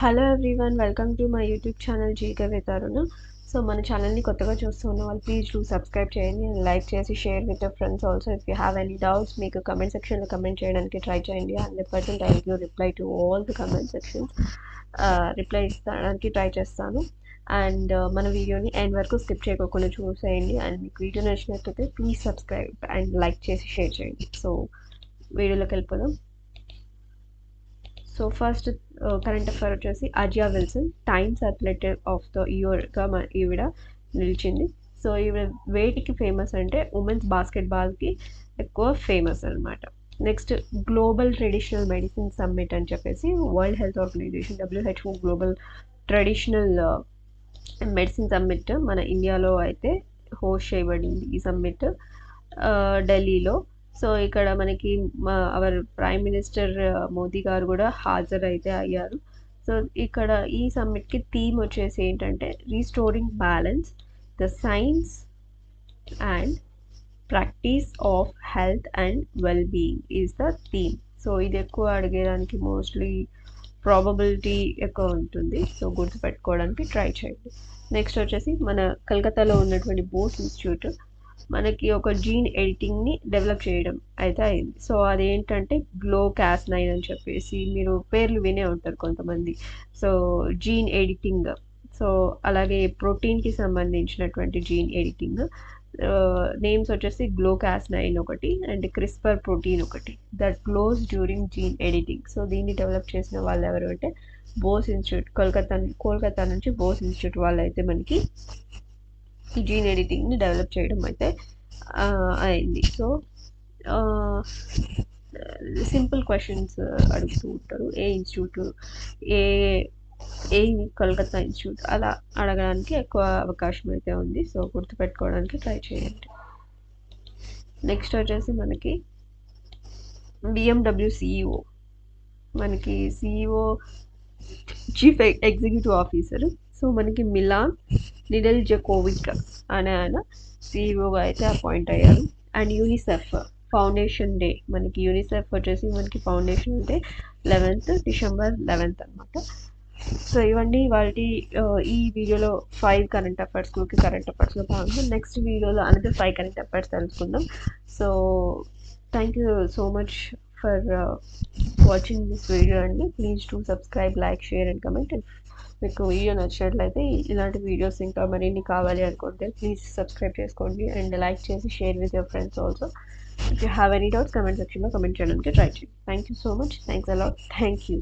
Hello everyone, welcome to my YouTube channel GK with Aruna. So మన ఛానల్ని కొత్తగా చూస్తున్న వాళ్ళు ప్లీజ్ డూ సబ్స్క్రైబ్ చేయండి అండ్ లైక్ చేసి share with your friends. Also if you have any doubts మీకు comment సెక్షన్లో కమెంట్ చేయడానికి ట్రై చేయండి. 100% I will reply to all the comment sections. Reply ఇస్తానికి ట్రై చేస్తాను. అండ్ మన వీడియోని ఎండ్ వరకు స్కిప్ చేయకుండా చూసేయండి. అండ్ మీకు వీడియో నచ్చినట్లయితే ప్లీజ్ సబ్స్క్రైబ్ అండ్ లైక్ చేసి షేర్ చేయండి. సో వీడియోలోకి వెళ్ళిపోదాం. సో ఫస్ట్ కరెంట్ అఫైర్ వచ్చేసి A'ja Wilson Time's athlete of the ఇయర్గా ఈవిడ నిలిచింది. సో ఈవిడ వేటికి ఫేమస్ అంటే ఉమెన్స్ బాస్కెట్బాల్కి ఎక్కువ ఫేమస్ అనమాట. Next global traditional medicine summit అని చెప్పేసి world health organisation WHO global traditional medicine summit మన ఇండియాలో అయితే హోస్ట్ చేయబడింది. ఈ సమ్మిట్ ఢిల్లీలో. సో ఇక్కడ మనకి అవర్ ప్రైమ్ మినిస్టర్ మోదీ గారు కూడా హాజరైతే అయ్యారు. సో ఇక్కడ ఈ సమ్మిట్కి థీమ్ వచ్చేసి ఏంటంటే restoring balance the science and practice of health and well being is the theme. So ఇది ఎక్కువ అడిగేదానికి మోస్ట్లీ ప్రాబబిలిటీ ఎక్కువ ఉంటుంది. సో గుర్తుపెట్టుకోవడానికి ట్రై చేయండి. నెక్స్ట్ వచ్చేసి మన కలకత్తాలో ఉన్నటువంటి బోస్ ఇన్స్టిట్యూట్ మనకి ఒక జీన్ ఎడిటింగ్ని డెవలప్ చేయడం అయితే అయింది. సో అదేంటంటే GLO-Cas9 అని చెప్పేసి మీరు పేర్లు వినే ఉంటారు కొంతమంది. సో జీన్ ఎడిటింగ్, సో అలాగే ప్రోటీన్కి సంబంధించినటువంటి జీన్ ఎడిటింగ్ నేమ్స్ వచ్చేసి GLO-Cas9 ఒకటి అండ్ CRISPR ప్రోటీన్ ఒకటి that glows during gene editing. So దీన్ని డెవలప్ చేసిన వాళ్ళు ఎవరు అంటే బోస్ ఇన్స్టిట్యూట్, కోల్కతా నుంచి బోస్ ఇన్స్టిట్యూట్ వాళ్ళు అయితే మనకి ఈ జీన్ ఎడిటింగ్ని డెవలప్ చేయడం అయితే అయింది. సో సింపుల్ క్వశ్చన్స్ అడుగుతూ ఉంటారు. ఏ ఇన్స్టిట్యూట్, ఏ కలకత్తా ఇన్స్టిట్యూట్ అలా అడగడానికి ఎక్కువ అవకాశం అయితే ఉంది. సో గుర్తుపెట్టుకోవడానికి ట్రై చేయండి. నెక్స్ట్ వచ్చేసి మనకి BMW CEO, మనకి CEO chief executive officer. So మనకి మిలాన్ నిడెల్జకోవిక్ అనే ఆయన CEOగా అయితే అపాయింట్ అయ్యారు. అండ్ యూనిసెఫ్ ఫౌండేషన్ డే, మనకి యూనిసెఫ్ వచ్చేసి మనకి foundation day 11th December 11th అనమాట. సో ఇవన్నీ వాటి ఈ వీడియోలో 5 కరెంట్ అఫైర్స్లో భాగంగా నెక్స్ట్ వీడియోలో అనదర్ 5 కరెంట్ అఫైర్స్ తెలుసుకుందాం. So thank you so much for watching this video అండి. Please to subscribe, like, share and comment. మీకు వీడియో నచ్చినట్లయితే ఇలాంటి వీడియోస్ ఇంకా మరిన్ని కావాలి అనుకుంటే ప్లీజ్ సబ్స్క్రైబ్ చేసుకోండి అండ్ లైక్ చేసి share with your friends also. If you have any doubts comment సెక్షన్లో కమెంట్ చేయడానికి ట్రై చేయండి. Thank you so much. Thanks a lot. Thank you.